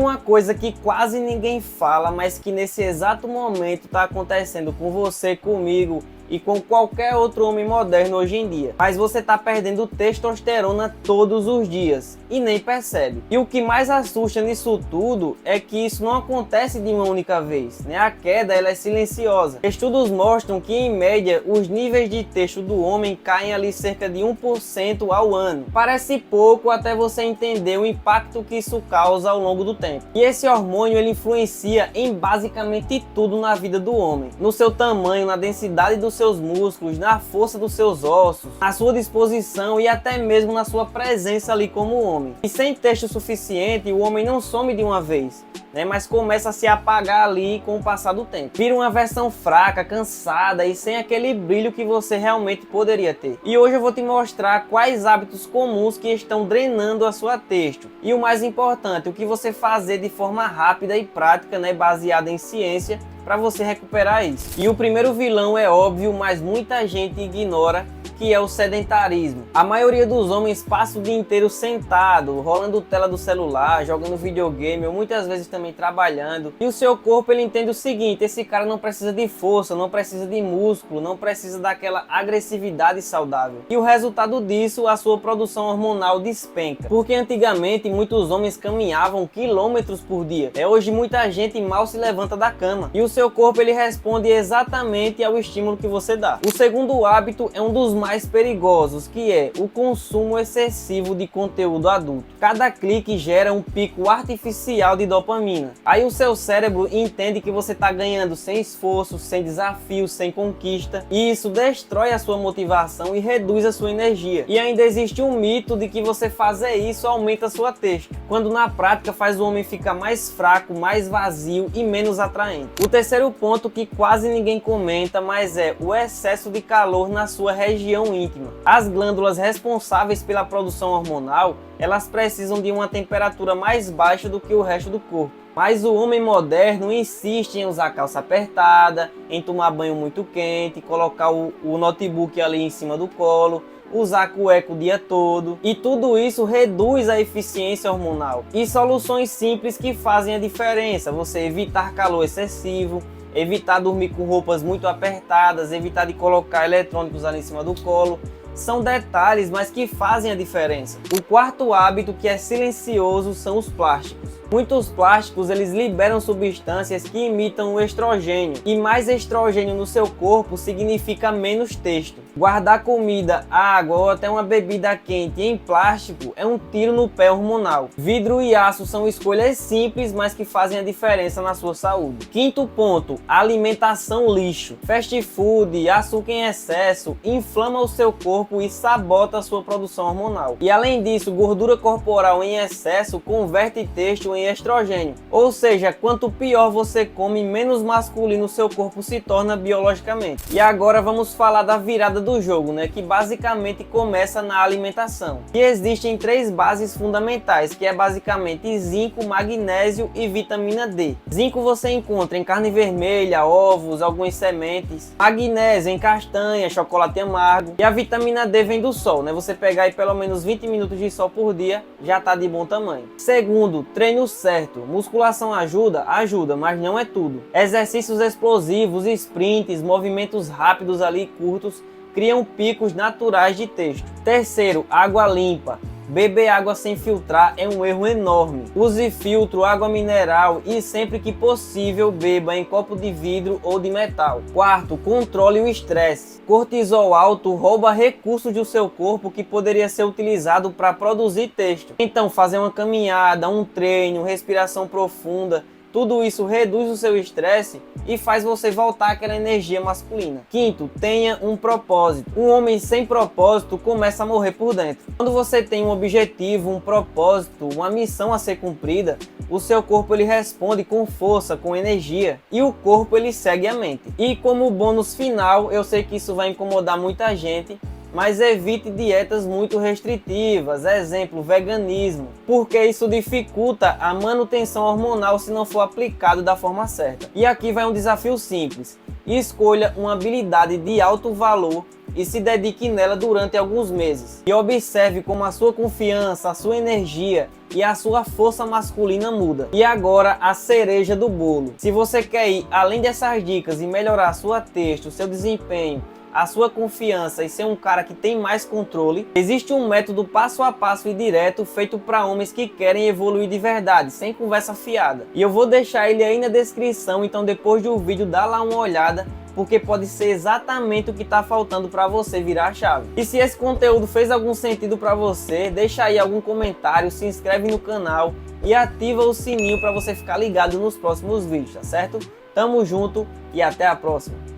uma coisa que quase ninguém fala, mas que nesse exato momento está acontecendo com você, comigo e com qualquer outro homem moderno hoje em dia. Mas você está perdendo testosterona todos os dias e nem percebe. E o que mais assusta nisso tudo é que isso não acontece de uma única vez, né? A queda ela é silenciosa. Estudos mostram que em média os níveis de testo do homem caem ali cerca de 1% ao ano. Parece pouco até você entender o impacto que isso causa ao longo do tempo. E esse hormônio ele influencia em basicamente tudo na vida do homem, no seu tamanho, na densidade dos seus músculos, na força dos seus ossos, na sua disposição e até mesmo na sua presença ali como homem. E sem testo suficiente, o homem não some de uma vez, né? Mas começa a se apagar ali com o passar do tempo. Vira uma versão fraca, cansada e sem aquele brilho que você realmente poderia ter. E hoje eu vou te mostrar quais hábitos comuns que estão drenando a sua testo. E o mais importante, o que você fazer de forma rápida e prática, né, baseada em ciência, para você recuperar isso. E o primeiro vilão é óbvio, mas muita gente ignora, que é o sedentarismo. A maioria dos homens passa o dia inteiro sentado, rolando tela do celular, jogando videogame ou muitas vezes também trabalhando. E o seu corpo ele entende o seguinte: esse cara não precisa de força, não precisa de músculo, não precisa daquela agressividade saudável. E o resultado disso, a sua produção hormonal despenca. Porque antigamente muitos homens caminhavam quilômetros por dia. Hoje muita gente mal se levanta da cama. E o seu corpo ele responde exatamente ao estímulo que você dá. O segundo hábito é um dos mais perigosos, que é o consumo excessivo de conteúdo adulto. Cada clique gera um pico artificial de dopamina. Aí o seu cérebro entende que você está ganhando sem esforço, sem desafio, sem conquista, e isso destrói a sua motivação e reduz a sua energia. E ainda existe um mito de que você fazer isso aumenta a sua testo, quando na prática faz o homem ficar mais fraco, mais vazio e menos atraente. O terceiro ponto que quase ninguém comenta, mas é o excesso de calor na sua região íntima. As glândulas responsáveis pela produção hormonal, elas precisam de uma temperatura mais baixa do que o resto do corpo. Mas o homem moderno insiste em usar calça apertada, em tomar banho muito quente, colocar o notebook ali em cima do colo, usar cueca o dia todo, e tudo isso reduz a eficiência hormonal. E soluções simples que fazem a diferença: você evitar calor excessivo, evitar dormir com roupas muito apertadas, evitar de colocar eletrônicos ali em cima do colo. São detalhes, mas que fazem a diferença. O quarto hábito, que é silencioso, são os plásticos. Muitos plásticos eles liberam substâncias que imitam o estrogênio, e mais estrogênio no seu corpo significa menos testo. Guardar comida, água ou até uma bebida quente em plástico é um tiro no pé hormonal. Vidro e aço são escolhas simples, mas que fazem a diferença na sua saúde. Quinto ponto, alimentação lixo. Fast food, açúcar em excesso, inflama o seu corpo e sabota a sua produção hormonal. E além disso, gordura corporal em excesso converte testo em estrogênio. Ou seja, quanto pior você come, menos masculino seu corpo se torna biologicamente. E agora vamos falar da virada do jogo, né? Que basicamente começa na alimentação. E existem três bases fundamentais, que é basicamente zinco, magnésio e vitamina D. Zinco você encontra em carne vermelha, ovos, algumas sementes. Magnésio em castanha, chocolate amargo. E a vitamina D vem do sol, né? Você pegar aí pelo menos 20 minutos de sol por dia, já tá de bom tamanho. Segundo, treino certo. Musculação ajuda? Ajuda, mas não é tudo. Exercícios explosivos, sprints, movimentos rápidos ali, curtos, criam picos naturais de testo. Terceiro, água limpa. Beber água sem filtrar é um erro enorme. Use filtro, água mineral e sempre que possível beba em copo de vidro ou de metal. Quarto, controle o estresse. Cortisol alto rouba recursos do seu corpo que poderia ser utilizado para produzir testo. Então fazer uma caminhada, um treino, respiração profunda, tudo isso reduz o seu estresse e faz você voltar àquela energia masculina. Quinto, tenha um propósito. Um homem sem propósito começa a morrer por dentro. Quando você tem um objetivo, um propósito, uma missão a ser cumprida, o seu corpo ele responde com força, com energia, e o corpo ele segue a mente. E como bônus final, eu sei que isso vai incomodar muita gente, mas evite dietas muito restritivas, exemplo, veganismo, porque isso dificulta a manutenção hormonal se não for aplicado da forma certa. E aqui vai um desafio simples: escolha uma habilidade de alto valor e se dedique nela durante alguns meses. E observe como a sua confiança, a sua energia e a sua força masculina muda. E agora a cereja do bolo. Se você quer ir além dessas dicas e melhorar a sua texto, o seu desempenho, a sua confiança e ser um cara que tem mais controle, existe um método passo a passo e direto feito para homens que querem evoluir de verdade, sem conversa fiada. E eu vou deixar ele aí na descrição, então depois do vídeo dá lá uma olhada, porque pode ser exatamente o que está faltando para você virar a chave. E se esse conteúdo fez algum sentido para você, deixa aí algum comentário, se inscreve no canal e ativa o sininho para você ficar ligado nos próximos vídeos, tá certo? Tamo junto e até a próxima!